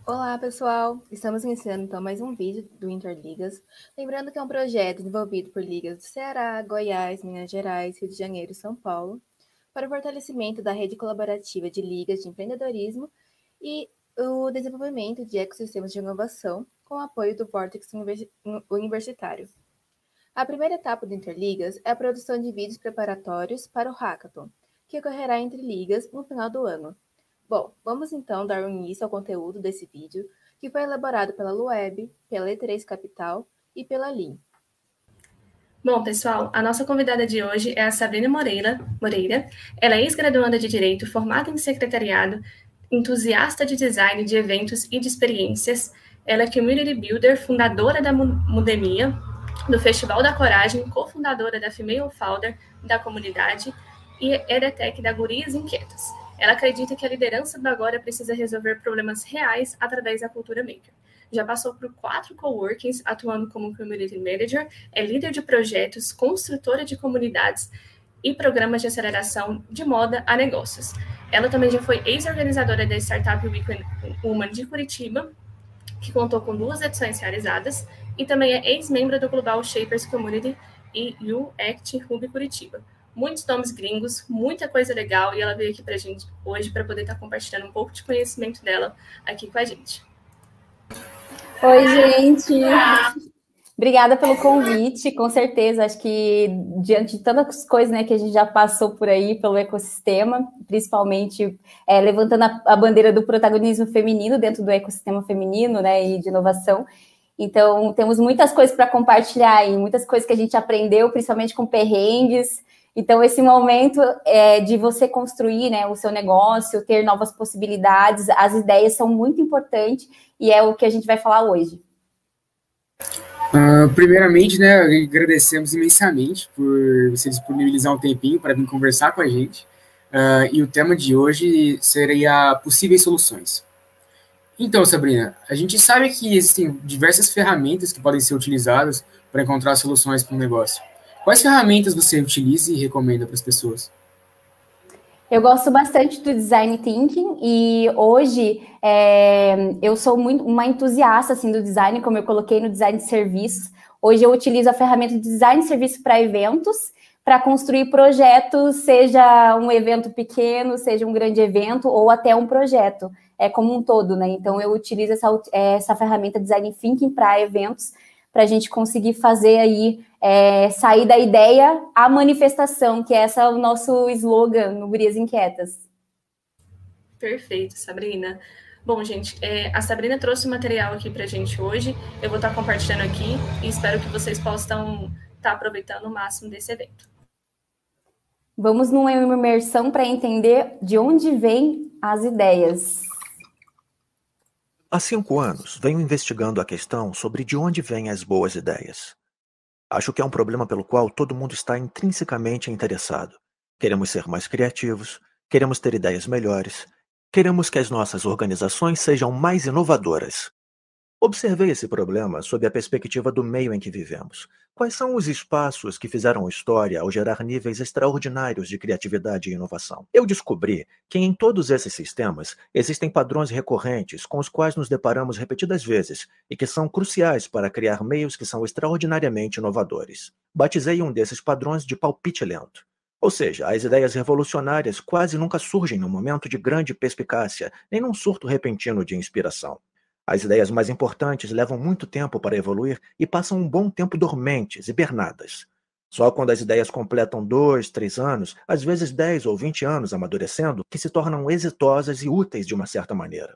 Olá, pessoal! Estamos iniciando então mais um vídeo do Interligas. Lembrando que é um projeto desenvolvido por ligas do Ceará, Goiás, Minas Gerais, Rio de Janeiro e São Paulo, para o fortalecimento da rede colaborativa de ligas de empreendedorismo e o desenvolvimento de ecossistemas de inovação, com o apoio do Vortex Universitário. A primeira etapa do Interligas é a produção de vídeos preparatórios para o Hackathon, que ocorrerá entre ligas no final do ano. Bom, vamos então dar início ao conteúdo desse vídeo, que foi elaborado pela Lueb, pela E3 Capital e pela Lean. Bom, pessoal, a nossa convidada de hoje é a Sabrina Moreira. Ela é ex-graduanda de Direito, formada em Secretariado, entusiasta de design de eventos e de experiências. Ela é Community Builder, fundadora da Mudemia, do Festival da Coragem, cofundadora da Female Founder da comunidade e EDTech da Gurias Inquietas. Ela acredita que a liderança do agora precisa resolver problemas reais através da cultura maker. Já passou por 4 coworkings, atuando como Community Manager, é líder de projetos, construtora de comunidades e programas de aceleração de moda a negócios. Ela também já foi ex-organizadora da Startup Weekend Woman de Curitiba, que contou com 2 edições realizadas, e também é ex-membro do Global Shapers Community e UACT Hub Curitiba. Muitos nomes gringos, muita coisa legal, e ela veio aqui para a gente hoje para poder estar compartilhando um pouco de conhecimento dela aqui com a gente. Oi, gente! Obrigada pelo convite, com certeza. Acho que diante de tantas coisas, né, que a gente já passou por aí pelo ecossistema, principalmente levantando a bandeira do protagonismo feminino dentro do ecossistema feminino, né, e de inovação. Então, temos muitas coisas para compartilhar e muitas coisas que a gente aprendeu, principalmente com perrengues. Então, esse momento de você construir, né, o seu negócio, ter novas possibilidades, as ideias são muito importantes e é o que a gente vai falar hoje. Primeiramente, né, agradecemos imensamente por você disponibilizar um tempinho para vir conversar com a gente. E o tema de hoje seria possíveis soluções. Então, Sabrina, a gente sabe que existem diversas ferramentas que podem ser utilizadas para encontrar soluções para um negócio. Quais ferramentas você utiliza e recomenda para as pessoas? Eu gosto bastante do Design Thinking e hoje eu sou muito uma entusiasta assim, do design, como eu coloquei no design de serviços. Hoje eu utilizo a ferramenta de design de serviço para eventos, para construir projetos, seja um evento pequeno, seja um grande evento ou até um projeto como um todo, né? Então eu utilizo essa ferramenta Design Thinking para eventos, para a gente conseguir fazer aí, sair da ideia à manifestação, que esse é o nosso slogan no Gurias Inquietas. Perfeito, Sabrina. Bom, gente, a Sabrina trouxe o material aqui para a gente hoje, eu vou estar compartilhando aqui e espero que vocês possam estar aproveitando o máximo desse evento. Vamos numa imersão para entender de onde vêm as ideias. Há 5 anos, venho investigando a questão sobre de onde vêm as boas ideias. Acho que é um problema pelo qual todo mundo está intrinsecamente interessado. Queremos ser mais criativos, queremos ter ideias melhores, queremos que as nossas organizações sejam mais inovadoras. Observei esse problema sob a perspectiva do meio em que vivemos. Quais são os espaços que fizeram história ao gerar níveis extraordinários de criatividade e inovação? Eu descobri que em todos esses sistemas existem padrões recorrentes com os quais nos deparamos repetidas vezes e que são cruciais para criar meios que são extraordinariamente inovadores. Batizei um desses padrões de palpite lento. Ou seja, as ideias revolucionárias quase nunca surgem num momento de grande perspicácia, nem num surto repentino de inspiração. As ideias mais importantes levam muito tempo para evoluir e passam um bom tempo dormentes, hibernadas. Só quando as ideias completam 2, 3 anos, às vezes 10 ou 20 anos amadurecendo, que se tornam exitosas e úteis de uma certa maneira.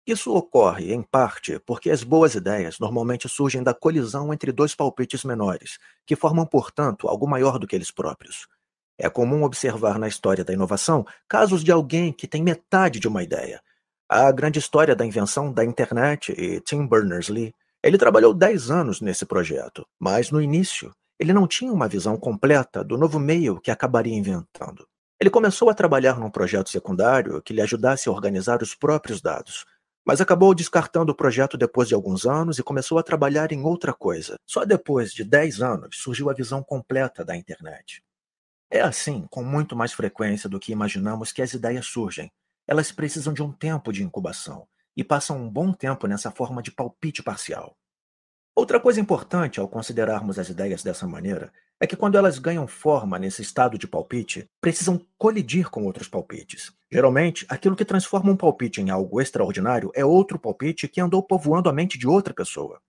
Isso ocorre, em parte, porque as boas ideias normalmente surgem da colisão entre 2 palpites menores, que formam, portanto, algo maior do que eles próprios. É comum observar na história da inovação casos de alguém que tem metade de uma ideia. A grande história da invenção da internet e Tim Berners-Lee. Ele trabalhou 10 anos nesse projeto, mas no início ele não tinha uma visão completa do novo meio que acabaria inventando. Ele começou a trabalhar num projeto secundário que lhe ajudasse a organizar os próprios dados, mas acabou descartando o projeto depois de alguns anos e começou a trabalhar em outra coisa. Só depois de 10 anos surgiu a visão completa da internet. É assim, com muito mais frequência do que imaginamos que as ideias surgem. Elas precisam de um tempo de incubação. e passam um bom tempo nessa forma de palpite parcial. Outra coisa importante ao considerarmos as ideias dessa maneira é que quando elas ganham forma nesse estado de palpite, precisam colidir com outros palpites. Geralmente, aquilo que transforma um palpite em algo extraordinário é outro palpite que andou povoando a mente de outra pessoa.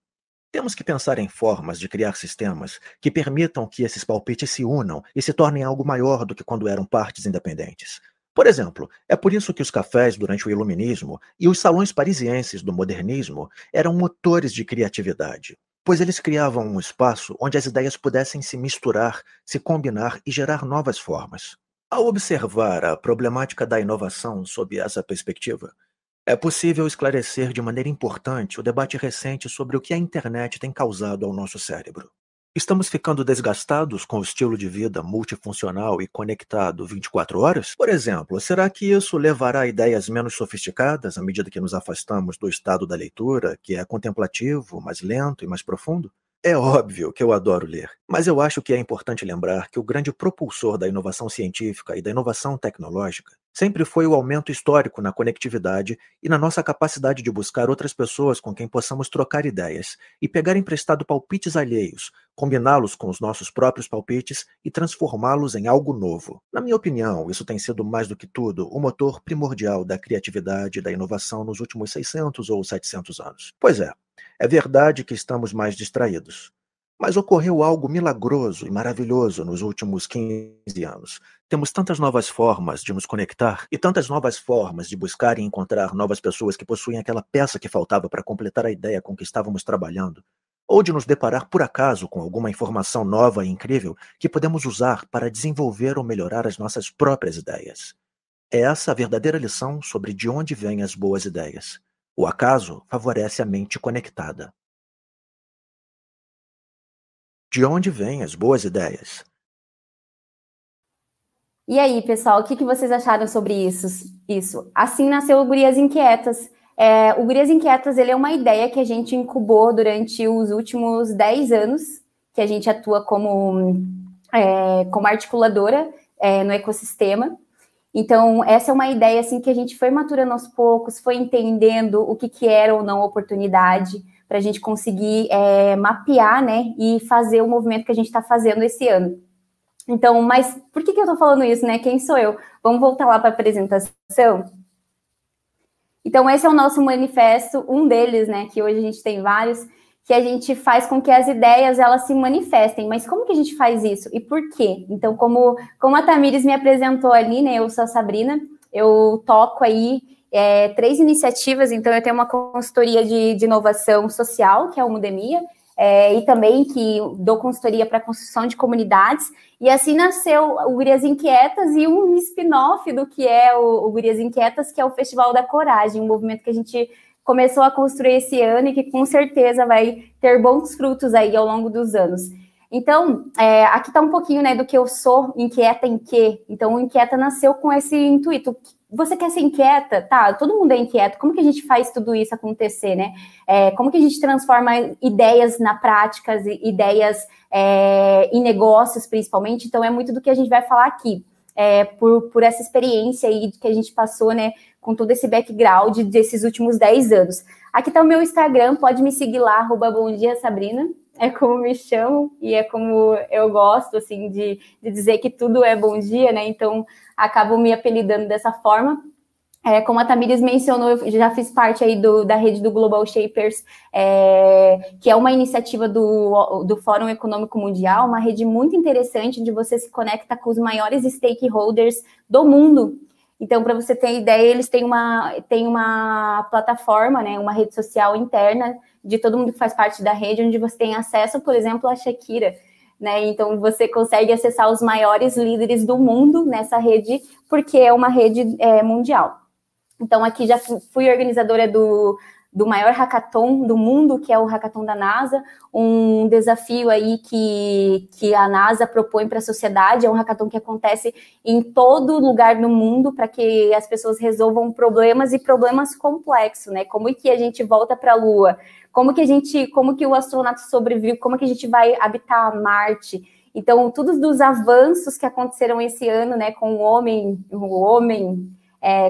Temos que pensar em formas de criar sistemas que permitam que esses palpites se unam e se tornem algo maior do que quando eram partes independentes. Por exemplo, é por isso que os cafés durante o Iluminismo e os salões parisienses do modernismo eram motores de criatividade, pois eles criavam um espaço onde as ideias pudessem se misturar, se combinar e gerar novas formas. Ao observar a problemática da inovação sob essa perspectiva, é possível esclarecer de maneira importante o debate recente sobre o que a internet tem causado ao nosso cérebro. Estamos ficando desgastados com o estilo de vida multifuncional e conectado 24 horas? Por exemplo, será que isso levará a ideias menos sofisticadas à medida que nos afastamos do estado da leitura, que é contemplativo, mais lento e mais profundo? É óbvio que eu adoro ler, mas eu acho que é importante lembrar que o grande propulsor da inovação científica e da inovação tecnológica sempre foi o aumento histórico na conectividade e na nossa capacidade de buscar outras pessoas com quem possamos trocar ideias e pegar emprestado palpites alheios, combiná-los com os nossos próprios palpites e transformá-los em algo novo. Na minha opinião, isso tem sido mais do que tudo o motor primordial da criatividade e da inovação nos últimos 600 ou 700 anos. Pois é verdade que estamos mais distraídos. Mas ocorreu algo milagroso e maravilhoso nos últimos 15 anos. Temos tantas novas formas de nos conectar e tantas novas formas de buscar e encontrar novas pessoas que possuem aquela peça que faltava para completar a ideia com que estávamos trabalhando, ou de nos deparar por acaso com alguma informação nova e incrível que podemos usar para desenvolver ou melhorar as nossas próprias ideias. É essa a verdadeira lição sobre de onde vêm as boas ideias. O acaso favorece a mente conectada. De onde vêm as boas ideias? E aí, pessoal, o que vocês acharam sobre isso? Assim nasceu o Gurias Inquietas. O Gurias Inquietas, ele é uma ideia que a gente incubou durante os últimos 10 anos, que a gente atua como articuladora no ecossistema. Então, essa é uma ideia assim, que a gente foi maturando aos poucos, foi entendendo o que era ou não oportunidade, para a gente conseguir mapear, né, e fazer o movimento que a gente está fazendo esse ano. Então, mas por que eu estou falando isso, né? Quem sou eu? Vamos voltar lá para a apresentação? Então, esse é o nosso manifesto, um deles, né, que hoje a gente tem vários, que a gente faz com que as ideias, elas se manifestem. Mas como que a gente faz isso? E por quê? Então, como a Tamires me apresentou ali, né, eu sou a Sabrina, eu toco aí 3 iniciativas, então eu tenho uma consultoria de inovação social, que é o Mudemia, e também que dou consultoria para construção de comunidades, e assim nasceu o Gurias Inquietas e um spin-off do que é o Gurias Inquietas, que é o Festival da Coragem, um movimento que a gente começou a construir esse ano e que com certeza vai ter bons frutos aí ao longo dos anos. Então, aqui está um pouquinho, né, do que eu sou, inquieta em quê? Então, o Inquieta nasceu com esse intuito. Você quer ser inquieta? Tá, todo mundo é inquieto. Como que a gente faz tudo isso acontecer, né? Como que a gente transforma ideias na práticas, ideias em negócios, principalmente? Então, é muito do que a gente vai falar aqui. Por essa experiência aí que a gente passou, né, com todo esse background desses últimos 10 anos. Aqui está o meu Instagram, pode me seguir lá, @bomdiasabrina, é como me chamam e é como eu gosto, assim, de dizer que tudo é bom dia, né, então acabo me apelidando dessa forma. Como a Tamires mencionou, eu já fiz parte aí da rede do Global Shapers, que é uma iniciativa do Fórum Econômico Mundial, uma rede muito interessante, onde você se conecta com os maiores stakeholders do mundo. Então, para você ter ideia, eles têm uma plataforma, né, uma rede social interna de todo mundo que faz parte da rede, onde você tem acesso, por exemplo, à Shakira, né? Então, você consegue acessar os maiores líderes do mundo nessa rede, porque é uma rede mundial. Então, aqui já fui organizadora do maior hackathon do mundo, que é o hackathon da NASA, um desafio aí que a NASA propõe para a sociedade, é um hackathon que acontece em todo lugar do mundo para que as pessoas resolvam problemas e problemas complexos, né? Como que a gente volta para a Lua? Como que o astronauta sobrevive? Como que a gente vai habitar Marte? Então, todos dos avanços que aconteceram esse ano, né, com o homem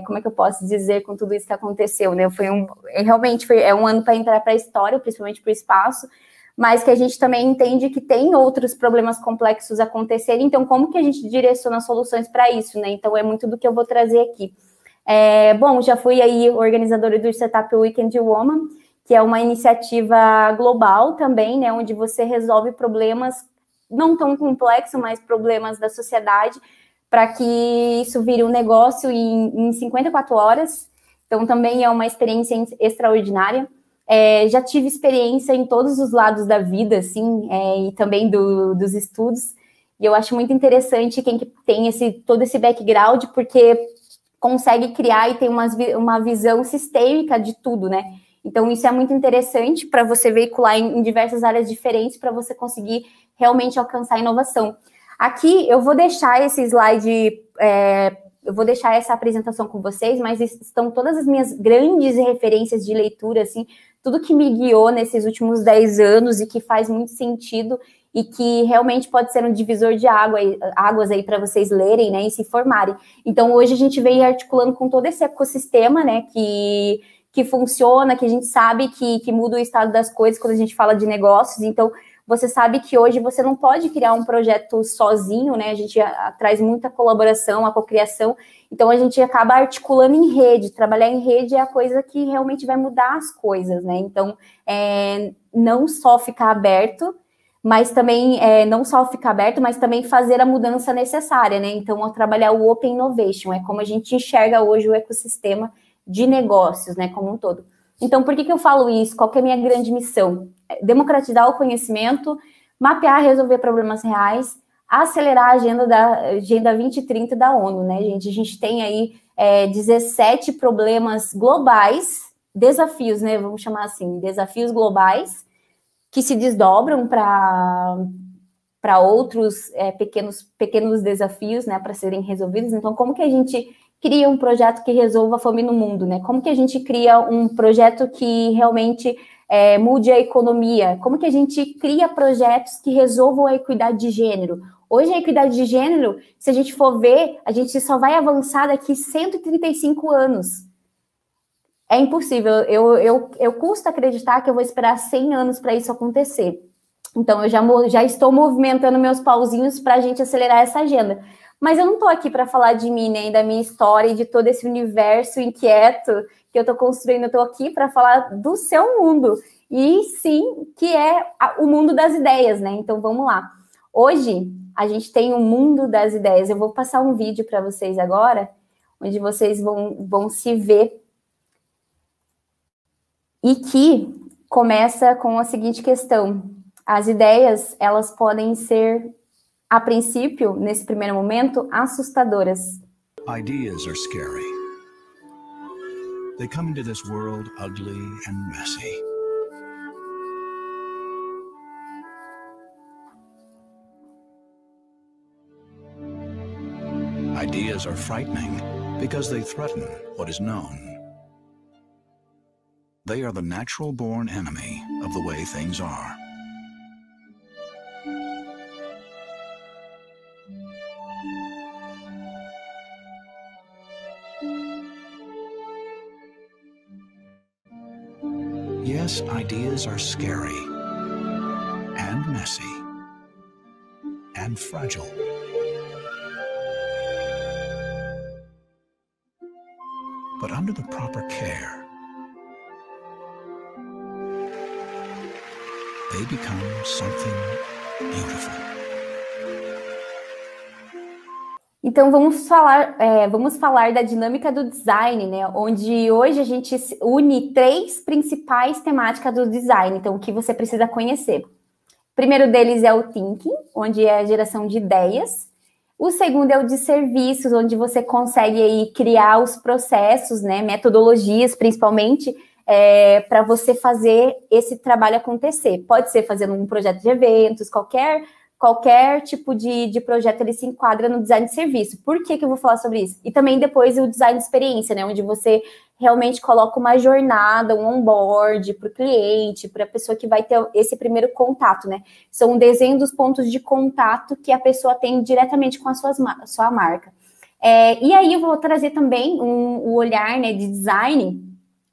como é que eu posso dizer com tudo isso que aconteceu, né? Realmente é um ano para entrar para a história, principalmente para o espaço, mas que a gente também entende que tem outros problemas complexos acontecerem, então como que a gente direciona soluções para isso, né? Então é muito do que eu vou trazer aqui. Bom, já fui aí organizadora do Startup Weekend Woman, que é uma iniciativa global também, né, onde você resolve problemas não tão complexos, mas problemas da sociedade, para que isso vire um negócio em 54 horas. Então, também é uma experiência extraordinária. Já tive experiência em todos os lados da vida, assim, e também dos estudos, e eu acho muito interessante quem tem todo esse background, porque consegue criar e tem uma visão sistêmica de tudo, né? Então, isso é muito interessante para você veicular em diversas áreas diferentes para você conseguir realmente alcançar a inovação. Aqui, eu vou deixar esse slide, eu vou deixar essa apresentação com vocês, mas estão todas as minhas grandes referências de leitura, assim, tudo que me guiou nesses últimos 10 anos e que faz muito sentido e que realmente pode ser um divisor de águas aí para vocês lerem, né, e se formarem. Então, hoje a gente vem articulando com todo esse ecossistema, né, que funciona, que a gente sabe que muda o estado das coisas quando a gente fala de negócios. Então, você sabe que hoje você não pode criar um projeto sozinho, né? A gente traz muita colaboração, a cocriação. Então, a gente acaba articulando em rede. Trabalhar em rede é a coisa que realmente vai mudar as coisas, né? Então, não só ficar aberto, mas também mas também fazer a mudança necessária, né? Então, trabalhar o Open Innovation, é como a gente enxerga hoje o ecossistema de negócios, né, como um todo. Então, por que eu falo isso? Qual que é a minha grande missão? Democratizar o conhecimento, mapear e resolver problemas reais, acelerar a Agenda 2030 da ONU, né, gente? A gente tem aí 17 problemas globais, desafios, né, vamos chamar assim, desafios globais, que se desdobram para outros pequenos desafios, né, para serem resolvidos. Então, como que a gente cria um projeto que resolva a fome no mundo, né? Como que a gente cria um projeto que realmente mude a economia? Como que a gente cria projetos que resolvam a equidade de gênero? Hoje, a equidade de gênero, se a gente for ver, a gente só vai avançar daqui 135 anos. É impossível. Eu custo acreditar que eu vou esperar 100 anos para isso acontecer. Então, eu já estou movimentando meus pauzinhos para a gente acelerar essa agenda. Mas eu não estou aqui para falar de mim, nem da minha história e de todo esse universo inquieto que eu estou construindo. Eu estou aqui para falar do seu mundo. E sim, que é o mundo das ideias, né? Então, vamos lá. Hoje, a gente tem um mundo das ideias. Eu vou passar um vídeo para vocês agora, onde vocês vão se ver. E que começa com a seguinte questão. As ideias, elas podem ser, a princípio, nesse primeiro momento, assustadoras. Ideas are scary. They come into this world ugly and messy. Ideas are frightening because they threaten what is known. They are the natural-born enemy of the way things are. Yes, ideas are scary, and messy, and fragile. But under the proper care, they become something beautiful. Então, vamos falar da dinâmica do design, né? Onde hoje a gente une 3 principais temáticas do design, então, o que você precisa conhecer. O primeiro deles é o thinking, onde é a geração de ideias. O segundo é o de serviços, onde você consegue aí criar os processos, né? Metodologias, principalmente, para você fazer esse trabalho acontecer. Pode ser fazendo um projeto de eventos, qualquer tipo de projeto, ele se enquadra no design de serviço. Por que eu vou falar sobre isso? E também depois o design de experiência, né? Onde você realmente coloca uma jornada, um onboard para o cliente, para a pessoa que vai ter esse primeiro contato, né? São um desenho dos pontos de contato que a pessoa tem diretamente com a sua marca. E aí eu vou trazer também o olhar, né, de design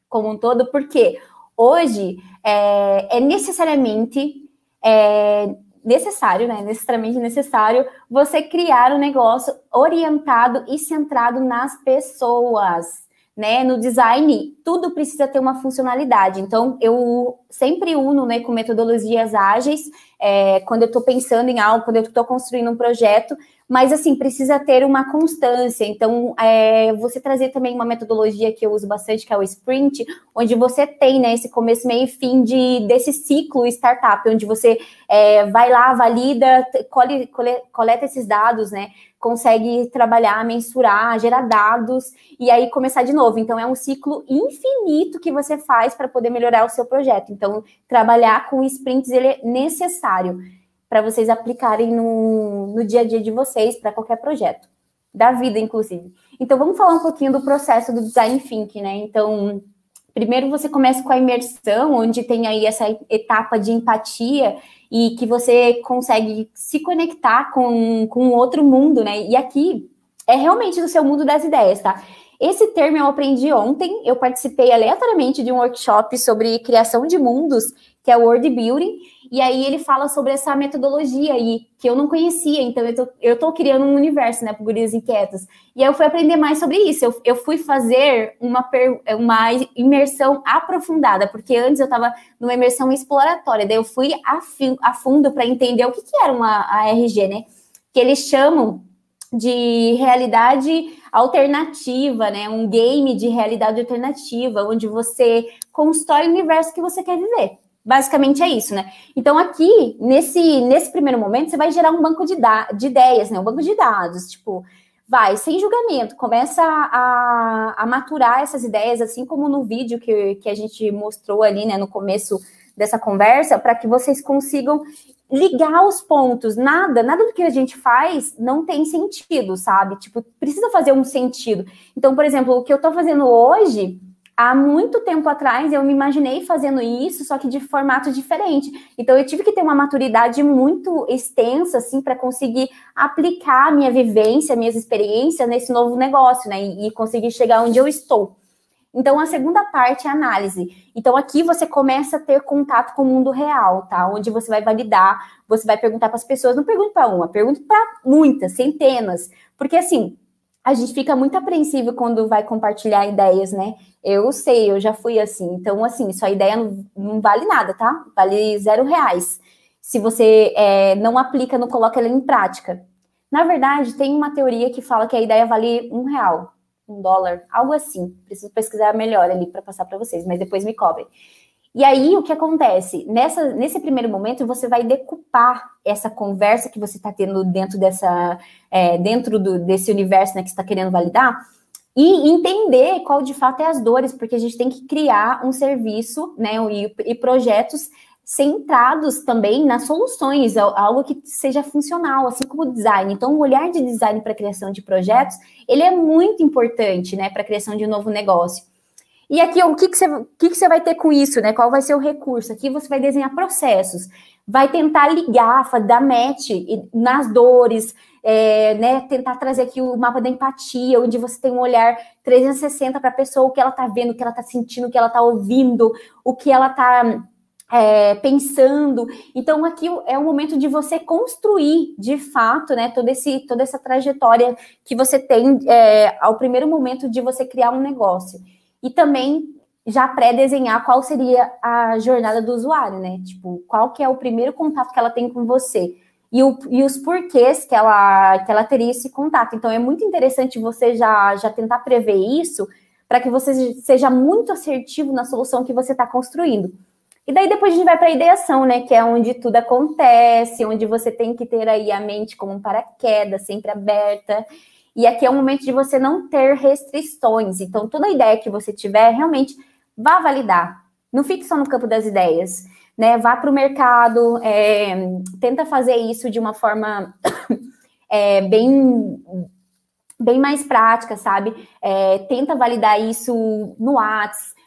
como um todo, porque hoje é necessariamente necessário você criar um negócio orientado e centrado nas pessoas, né? No design, tudo precisa ter uma funcionalidade. Então, eu sempre uno, né, com metodologias ágeis, quando eu estou pensando em algo, quando eu estou construindo um projeto, mas, assim, precisa ter uma constância. Então, você trazer também uma metodologia que eu uso bastante, que é o Sprint, onde você tem, né, esse começo, meio e fim desse ciclo startup, onde você vai lá, valida, coleta esses dados, né, consegue trabalhar, mensurar, gerar dados, e aí começar de novo. Então, é um ciclo infinito que você faz para poder melhorar o seu projeto. Então, trabalhar com sprints, ele é necessário para vocês aplicarem no dia a dia de vocês, para qualquer projeto, da vida, inclusive. Então, vamos falar um pouquinho do processo do Design Thinking, né? Então, primeiro você começa com a imersão, onde tem aí essa etapa de empatia e que você consegue se conectar com outro mundo, né? E aqui é realmente do seu mundo das ideias, tá? Esse termo eu aprendi ontem, eu participei aleatoriamente de um workshop sobre criação de mundos, que é o World Building, e aí ele fala sobre essa metodologia aí, que eu não conhecia, então eu tô criando um universo, né, para Gurias Inquietas. E aí eu fui aprender mais sobre isso, eu fui fazer uma imersão aprofundada, porque antes eu estava numa imersão exploratória, daí eu fui a fundo para entender o que era uma ARG, né, que eles chamam de realidade alternativa, né, um game de realidade alternativa, onde você constrói o universo que você quer viver. Basicamente é isso, né? Então, aqui, nesse primeiro momento, você vai gerar um banco de ideias, né? Um banco de dados, tipo, sem julgamento, começa a maturar essas ideias, assim como no vídeo que a gente mostrou ali, né, no começo dessa conversa, para que vocês consigam ligar os pontos. Nada do que a gente faz não tem sentido, sabe? Tipo, precisa fazer um sentido. Então, por exemplo, o que eu tô fazendo hoje, há muito tempo atrás, eu me imaginei fazendo isso, só que de formato diferente. Então, eu tive que ter uma maturidade muito extensa, assim, para conseguir aplicar a minha vivência, minhas experiências nesse novo negócio, né? E conseguir chegar onde eu estou. Então, a segunda parte é a análise. Então, aqui você começa a ter contato com o mundo real, tá? Onde você vai validar, você vai perguntar para as pessoas, não pergunte para uma, pergunte para muitas, centenas. Porque, assim, a gente fica muito apreensivo quando vai compartilhar ideias, né? Eu sei, eu já fui assim. Então, assim, sua ideia não vale nada, tá? Vale R$0. Se você não aplica, não coloca ela em prática. Na verdade, tem uma teoria que fala que a ideia vale R$1, $1, algo assim. Preciso pesquisar melhor ali para passar para vocês, mas depois me cobrem. E aí, o que acontece? Nesse primeiro momento, você vai decupar essa conversa que você está tendo dentro desse universo, né, que você está querendo validar, e entender qual de fato é as dores, porque a gente tem que criar um serviço, né, e projetos centrados também nas soluções, algo que seja funcional, assim como o design. Então, o olhar de design para a criação de projetos, ele é muito importante, né, para a criação de um novo negócio. E aqui, o que você vai ter com isso, né? Qual vai ser o recurso? Aqui você vai desenhar processos, vai tentar ligar, dar match nas dores, né? Tentar trazer aqui o mapa da empatia, onde você tem um olhar 360 para a pessoa, o que ela está vendo, o que ela está sentindo, o que ela está ouvindo, o que ela está pensando. Então, aqui é o momento de você construir, de fato, né? Toda essa trajetória que você tem ao primeiro momento de você criar um negócio. E também já pré-desenhar qual seria a jornada do usuário, né? Tipo, qual que é o primeiro contato que ela tem com você. E os porquês que ela teria esse contato. Então, é muito interessante você já tentar prever isso para que você seja muito assertivo na solução que você está construindo. E daí, depois a gente vai para a ideação, né? Que é onde tudo acontece, onde você tem que ter aí a mente como um paraquedas, sempre aberta. E aqui é um momento de você não ter restrições. Então, toda ideia que você tiver, realmente, vá validar. Não fique só no campo das ideias, né? Vá para o mercado, tenta fazer isso de uma forma bem mais prática, sabe? Tenta validar isso no WhatsApp,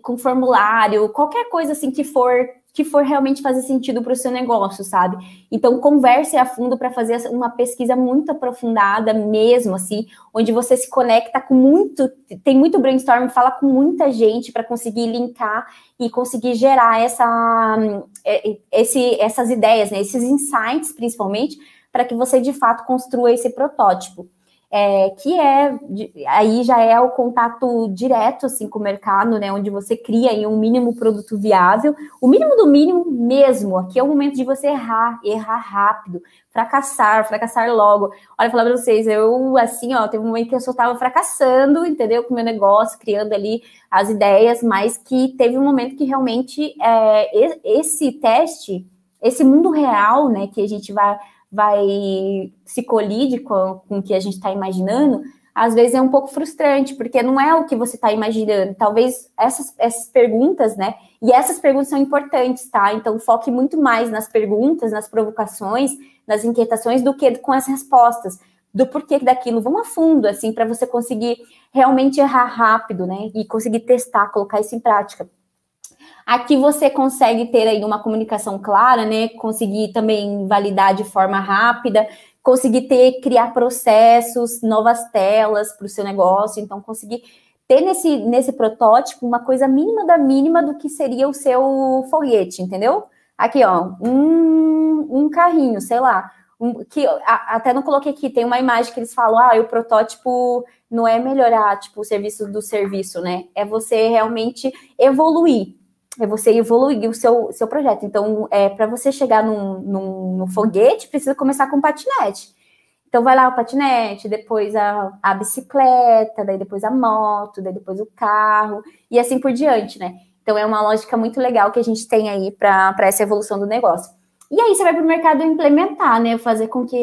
com formulário, qualquer coisa assim que for que for realmente fazer sentido para o seu negócio, sabe? Então, converse a fundo para fazer uma pesquisa muito aprofundada mesmo, assim, onde você se conecta tem muito brainstorm, fala com muita gente para conseguir linkar e conseguir gerar essas ideias, né? Esses insights, principalmente, para que você, de fato, construa esse protótipo. Aí já é o contato direto, assim, com o mercado, né, onde você cria aí um mínimo produto viável, o mínimo do mínimo mesmo. Aqui é o momento de você errar rápido, fracassar logo. Olha, falar para vocês, eu, assim, ó, teve um momento que eu só estava fracassando, entendeu, com o meu negócio, criando ali as ideias, mas que teve um momento que realmente esse teste, esse mundo real, né, que a gente vai se colide com o que a gente está imaginando, às vezes é um pouco frustrante, porque não é o que você está imaginando. Talvez essas perguntas, né? E essas perguntas são importantes, tá? Então, foque muito mais nas perguntas, nas provocações, nas inquietações, do que com as respostas, do porquê daquilo. Vamos a fundo, assim, para você conseguir realmente errar rápido, né? E conseguir testar, colocar isso em prática. Aqui você consegue ter aí uma comunicação clara, né? Conseguir também validar de forma rápida, conseguir criar processos, novas telas para o seu negócio. Então, conseguir ter nesse protótipo uma coisa mínima da mínima do que seria o seu foguete, entendeu? Aqui, ó, um carrinho, sei lá. Até não coloquei aqui, tem uma imagem que eles falam, o protótipo não é melhorar, tipo, o serviço do serviço, né? É você realmente evoluir. É você evoluir o seu projeto. Então, para você chegar num foguete, precisa começar com um patinete. Então, vai lá o patinete, depois a bicicleta, daí depois a moto, daí depois o carro, e assim por diante, né? Então, é uma lógica muito legal que a gente tem aí para essa evolução do negócio. E aí, você vai para o mercado implementar, né? Fazer com que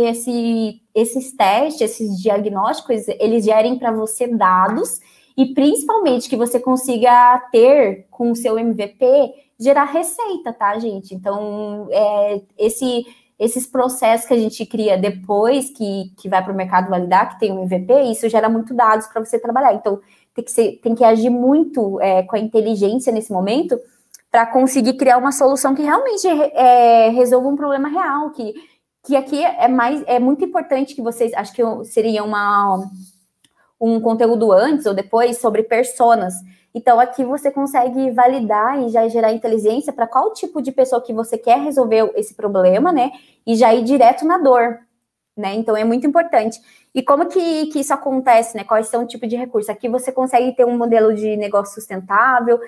esses testes, esses diagnósticos, eles gerem para você dados, e principalmente que você consiga ter com o seu MVP, gerar receita, tá, gente? Então, esses processos que a gente cria depois que vai para o mercado validar, que tem um MVP, isso gera muito dados para você trabalhar. Então, tem que agir muito com a inteligência nesse momento para conseguir criar uma solução que realmente resolva um problema real, que aqui é muito importante que vocês, acho que seria um conteúdo antes ou depois sobre personas. Então, aqui você consegue validar e já gerar inteligência para qual tipo de pessoa que você quer resolver esse problema, né? E já ir direto na dor, né? Então, é muito importante. E como que isso acontece, né? Quais são o tipo de recurso? Aqui você consegue ter um modelo de negócio sustentável,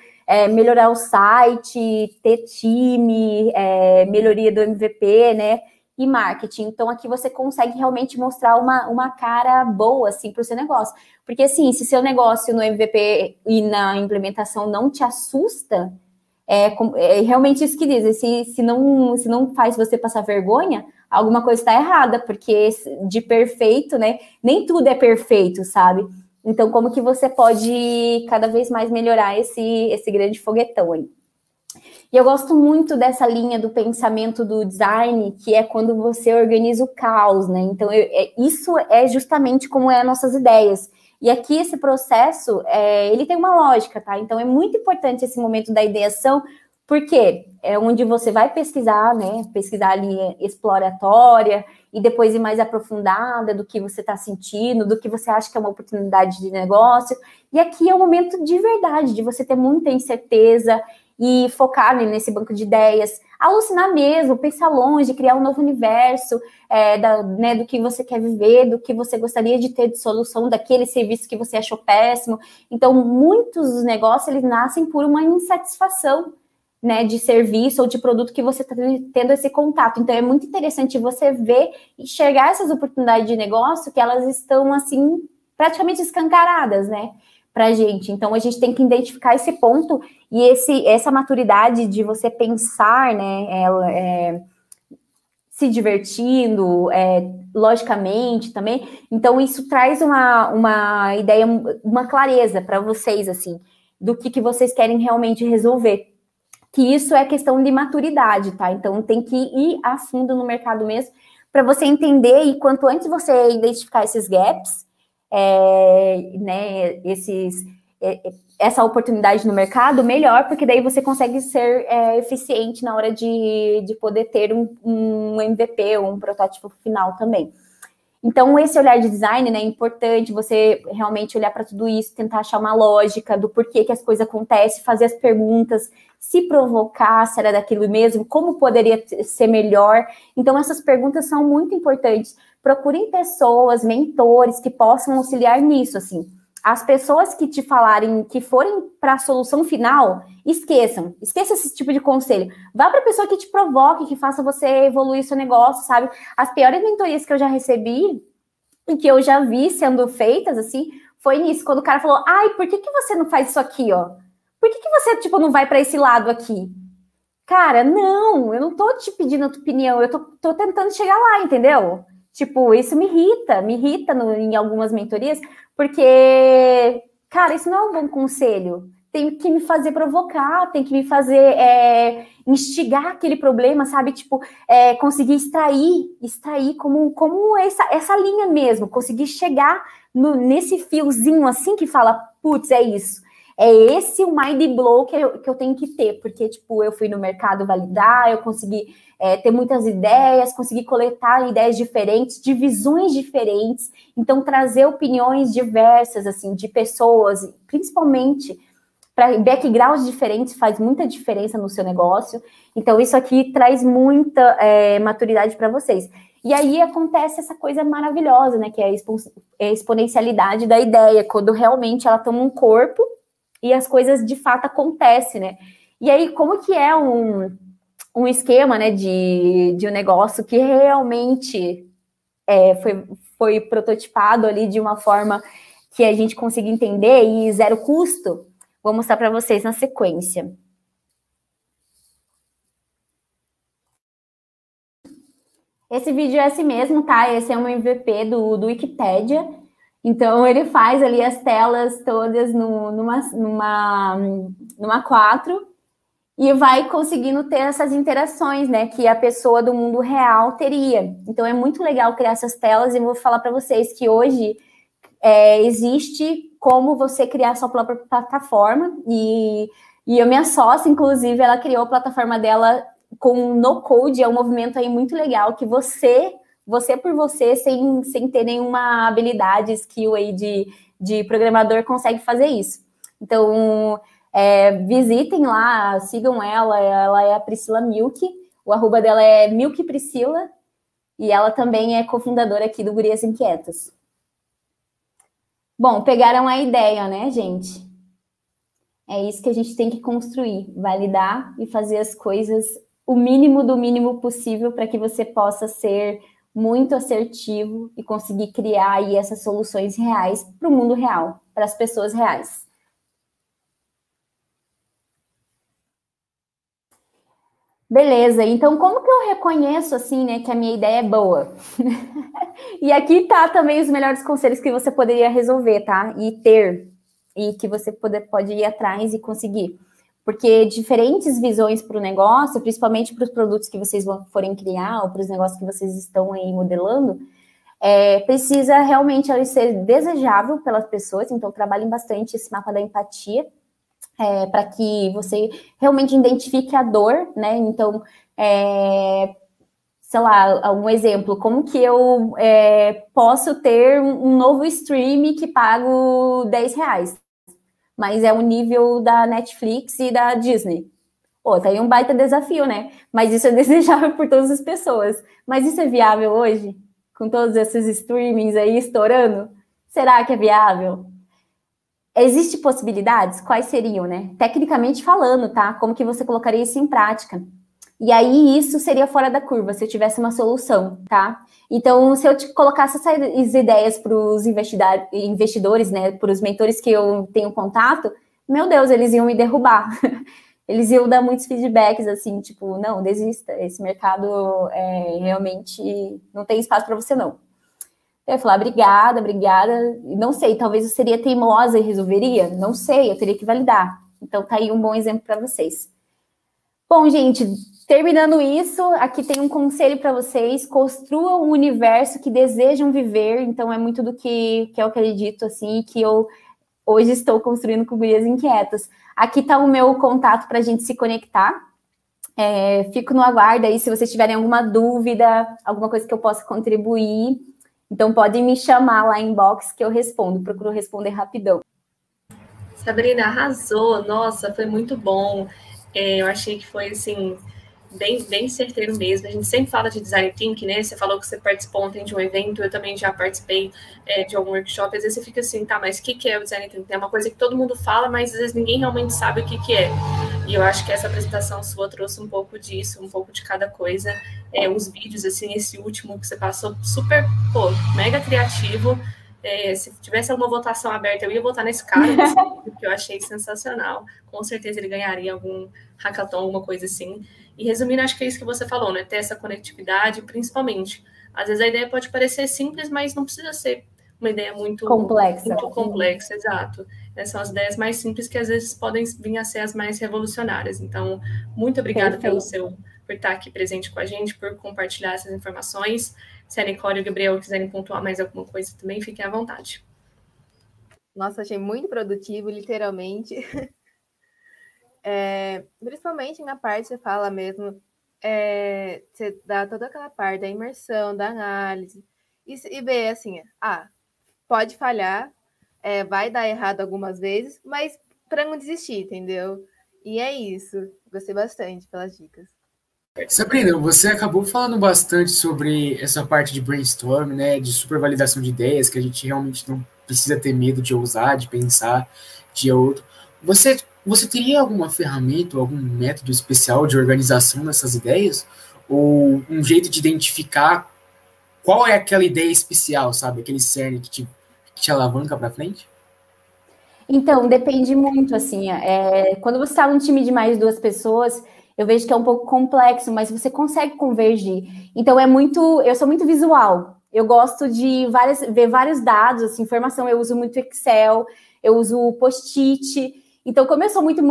melhorar o site, ter time, melhoria do MVP, né? E marketing. Então, aqui você consegue realmente mostrar uma cara boa, assim, para o seu negócio. Porque, assim, se seu negócio no MVP e na implementação não te assusta, é realmente isso que dizem. Se não faz você passar vergonha, alguma coisa está errada, porque de perfeito, né? Nem tudo é perfeito, sabe? Então, como que você pode cada vez mais melhorar esse grande foguetão aí? E eu gosto muito dessa linha do pensamento do design, que é quando você organiza o caos, né? Então, isso é justamente como é nossas ideias. E aqui esse processo, ele tem uma lógica, tá? Então, é muito importante esse momento da ideação, porque é onde você vai pesquisar, né? Pesquisar ali exploratória, e depois ir mais aprofundada do que você está sentindo, do que você acha que é uma oportunidade de negócio. E aqui é o momento de verdade, de você ter muita incerteza, e focar nesse banco de ideias, alucinar mesmo, pensar longe, criar um novo universo né, do que você quer viver, do que você gostaria de ter de solução daquele serviço que você achou péssimo. Então, muitos dos negócios, eles nascem por uma insatisfação, né, de serviço ou de produto que você está tendo esse contato. Então, é muito interessante você ver, enxergar essas oportunidades de negócio que elas estão, assim, praticamente escancaradas, né, para a gente. Então, a gente tem que identificar esse ponto e essa maturidade de você pensar, né, se divertindo, logicamente também. Então, isso traz uma ideia, uma clareza para vocês, assim, do que vocês querem realmente resolver. Que isso é questão de maturidade, tá? Então, tem que ir a fundo no mercado mesmo, para você entender, e quanto antes você identificar esses gaps, né, essa oportunidade no mercado, melhor, porque daí você consegue ser eficiente na hora de poder ter um MVP, um protótipo final também. Então, esse olhar de design, né, é importante você realmente olhar para tudo isso, tentar achar uma lógica do porquê que as coisas acontecem, fazer as perguntas, se provocar, se era daquilo mesmo, como poderia ser melhor. Então, essas perguntas são muito importantes. Procurem pessoas, mentores que possam auxiliar nisso, assim. As pessoas que te falarem, que forem para a solução final, esqueça esse tipo de conselho. Vá para a pessoa que te provoque, que faça você evoluir seu negócio, sabe? As piores mentorias que eu já recebi e que eu já vi sendo feitas, assim, foi nisso, quando o cara falou, ai, por que você não faz isso aqui, ó? Por que você, tipo, não vai para esse lado aqui? Cara, não, eu não tô te pedindo a tua opinião, eu tô tentando chegar lá, entendeu? Tipo, isso me irrita em algumas mentorias, porque, cara, isso não é um bom conselho. Tem que me fazer provocar, tem que me fazer instigar aquele problema, sabe? Tipo, conseguir extrair como essa linha mesmo, conseguir chegar nesse fiozinho assim que fala, putz, é isso. É esse o mind blow que eu tenho que ter, porque, tipo, eu fui no mercado validar, eu consegui ter muitas ideias, consegui coletar ideias diferentes, de visões diferentes, então trazer opiniões diversas, assim, de pessoas, principalmente para backgrounds diferentes, faz muita diferença no seu negócio. Então, isso aqui traz muita maturidade para vocês. E aí acontece essa coisa maravilhosa, né, que é a exponencialidade da ideia, quando realmente ela toma um corpo e as coisas de fato acontecem, né? E aí, como que é um esquema, né, de um negócio que realmente foi prototipado ali de uma forma que a gente consiga entender e zero custo? Vou mostrar para vocês na sequência. Esse vídeo é esse mesmo, tá? Esse é um MVP do Wikipedia. Então, ele faz ali as telas todas numa 4 e vai conseguindo ter essas interações, né, que a pessoa do mundo real teria. Então, é muito legal criar essas telas e eu vou falar para vocês que hoje existe como você criar sua própria plataforma e a minha sócia, inclusive, ela criou a plataforma dela com no-code, é um movimento aí muito legal que você por você, sem ter nenhuma habilidade, skill aí de programador, consegue fazer isso. Então, visitem lá, sigam ela é a Priscila Milk, o arroba dela é Milk Priscila, e ela também é cofundadora aqui do Gurias Inquietas. Bom, pegaram a ideia, né, gente? É isso que a gente tem que construir, validar e fazer as coisas o mínimo do mínimo possível para que você possa ser muito assertivo e conseguir criar aí essas soluções reais para o mundo real, para as pessoas reais. Beleza, então como que eu reconheço, assim, né, que a minha ideia é boa? E aqui tá também os melhores conselhos que você poderia resolver, tá? E que você pode ir atrás e conseguir. Porque diferentes visões para o negócio, principalmente para os produtos que vocês forem criar, ou para os negócios que vocês estão aí modelando, precisa realmente ser desejável pelas pessoas, então trabalhem bastante esse mapa da empatia, para que você realmente identifique a dor, né? Então, sei lá, um exemplo, como que eu posso ter um novo stream que pago R$10, mas é o nível da Netflix e da Disney. Pô, tá aí um baita desafio, né? Mas isso é desejável por todas as pessoas. Mas isso é viável hoje? Com todos esses streamings aí estourando? Será que é viável? Existem possibilidades? Quais seriam, né? Tecnicamente falando, tá? Como que você colocaria isso em prática? E aí, isso seria fora da curva, se eu tivesse uma solução, tá? Então, se eu te colocasse essas ideias para os investidores, né, para os mentores que eu tenho contato, meu Deus, eles iam me derrubar. Eles iam dar muitos feedbacks, assim, tipo, não, desista, esse mercado realmente não tem espaço para você, não. Eu ia falar, obrigada, não sei, talvez eu seria teimosa e resolveria, não sei, eu teria que validar. Então, tá aí um bom exemplo para vocês. Bom, gente, terminando isso, aqui tem um conselho para vocês: construam um universo que desejam viver. Então, é muito do que eu acredito, assim, que eu hoje estou construindo com Gurias Inquietas. Aqui está o meu contato para a gente se conectar. Fico no aguardo aí, se vocês tiverem alguma dúvida, alguma coisa que eu possa contribuir. Então, podem me chamar lá em inbox que eu respondo. Procuro responder rapidão. Sabrina, arrasou. Nossa, foi muito bom. Eu achei que foi, assim, bem certeiro mesmo. A gente sempre fala de design thinking, né? Você falou que você participou ontem de um evento, eu também já participei de algum workshop. Às vezes você fica assim, tá, mas o que é o design thinking? É uma coisa que todo mundo fala, mas às vezes ninguém realmente sabe o que é. E eu acho que essa apresentação sua trouxe um pouco disso, um pouco de cada coisa. Os vídeos, assim, esse último que você passou, super, mega criativo. Se tivesse alguma votação aberta, eu ia votar nesse cara, porque eu achei sensacional. Com certeza ele ganharia algum hackathon, alguma coisa assim. E resumindo, acho que é isso que você falou, né? Ter essa conectividade, principalmente. Às vezes a ideia pode parecer simples, mas não precisa ser uma ideia muito complexa, exato. São as ideias mais simples que às vezes podem vir a ser as mais revolucionárias. Então, muito obrigada por estar aqui presente com a gente, por compartilhar essas informações. Se a Nicole e o Gabriel quiserem pontuar mais alguma coisa também, fiquem à vontade. Nossa, achei muito produtivo, literalmente. Principalmente na parte, você fala mesmo, você dá toda aquela parte da imersão, da análise, e vê assim, pode falhar, vai dar errado algumas vezes, mas para não desistir, entendeu? E é isso. Gostei bastante pelas dicas. Sabrina, você acabou falando bastante sobre essa parte de brainstorm, né, de supervalidação de ideias, que a gente realmente não precisa ter medo de ousar, de pensar, de outro. Você teria alguma ferramenta, algum método especial de organização dessas ideias? Ou um jeito de identificar qual é aquela ideia especial, sabe? Aquele cerne que te alavanca para frente? Então, depende muito, assim, quando você está num time de mais de 2 pessoas, eu vejo que é um pouco complexo, mas você consegue convergir. Então, eu sou muito visual, eu gosto de ver vários dados, assim, informação, eu uso muito Excel, eu uso post-it. Então, como eu sou muito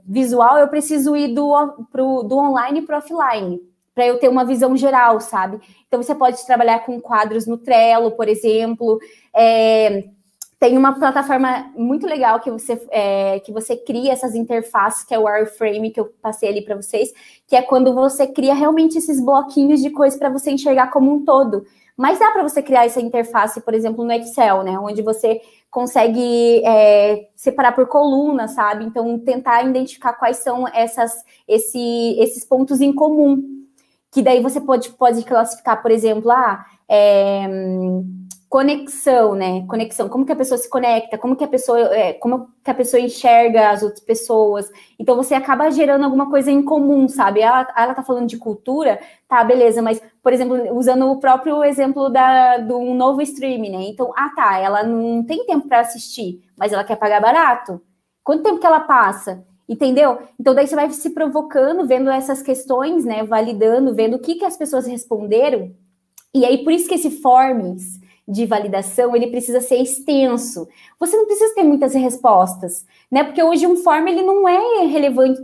visual, eu preciso ir do online para o offline, para eu ter uma visão geral, sabe? Então, você pode trabalhar com quadros no Trello, por exemplo. Tem uma plataforma muito legal que você cria essas interfaces, que é o Wireframe, que eu passei ali para vocês, que é quando você cria realmente esses bloquinhos de coisa para você enxergar como um todo. Mas dá para você criar essa interface, por exemplo, no Excel, né? Onde você consegue separar por coluna, sabe? Então, tentar identificar quais são esses pontos em comum. Que daí você pode classificar, por exemplo, conexão, né? Conexão, como que a pessoa se conecta, como que a pessoa enxerga as outras pessoas. Então, você acaba gerando alguma coisa em comum, sabe? Ela tá falando de cultura, tá, beleza, mas, por exemplo, usando o próprio exemplo do novo streaming, né? Então, ela não tem tempo para assistir, mas ela quer pagar barato. Quanto tempo que ela passa? Entendeu? Então, daí você vai se provocando, vendo essas questões, né? Validando, vendo o que as pessoas responderam. E aí, por isso que esse Forms de validação, ele precisa ser extenso. Você não precisa ter muitas respostas, né? Porque hoje um form, ele não é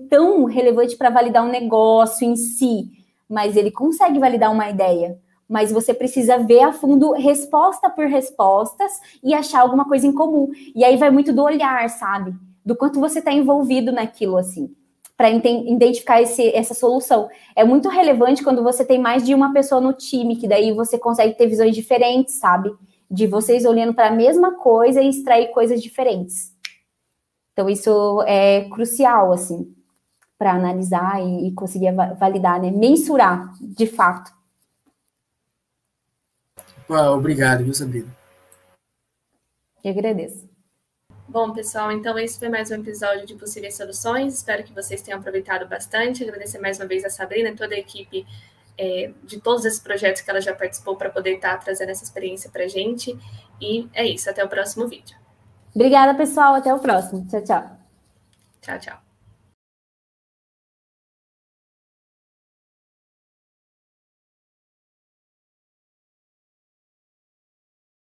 tão relevante para validar um negócio em si, mas ele consegue validar uma ideia. Mas você precisa ver a fundo, resposta por respostas, e achar alguma coisa em comum. E aí vai muito do olhar, sabe? Do quanto você está envolvido naquilo, assim, para identificar essa solução. É muito relevante quando você tem mais de uma pessoa no time, que daí você consegue ter visões diferentes, sabe? De vocês olhando para a mesma coisa e extrair coisas diferentes. Então, isso é crucial, assim, para analisar e conseguir validar, né? Mensurar, de fato. Obrigado, viu, Sabrina? Eu agradeço. Bom, pessoal, então esse foi mais um episódio de Possíveis Soluções. Espero que vocês tenham aproveitado bastante. Agradecer mais uma vez a Sabrina e toda a equipe de todos esses projetos que ela já participou para poder estar trazendo essa experiência para a gente. E é isso, até o próximo vídeo. Obrigada, pessoal. Até o próximo. Tchau, tchau. Tchau, tchau.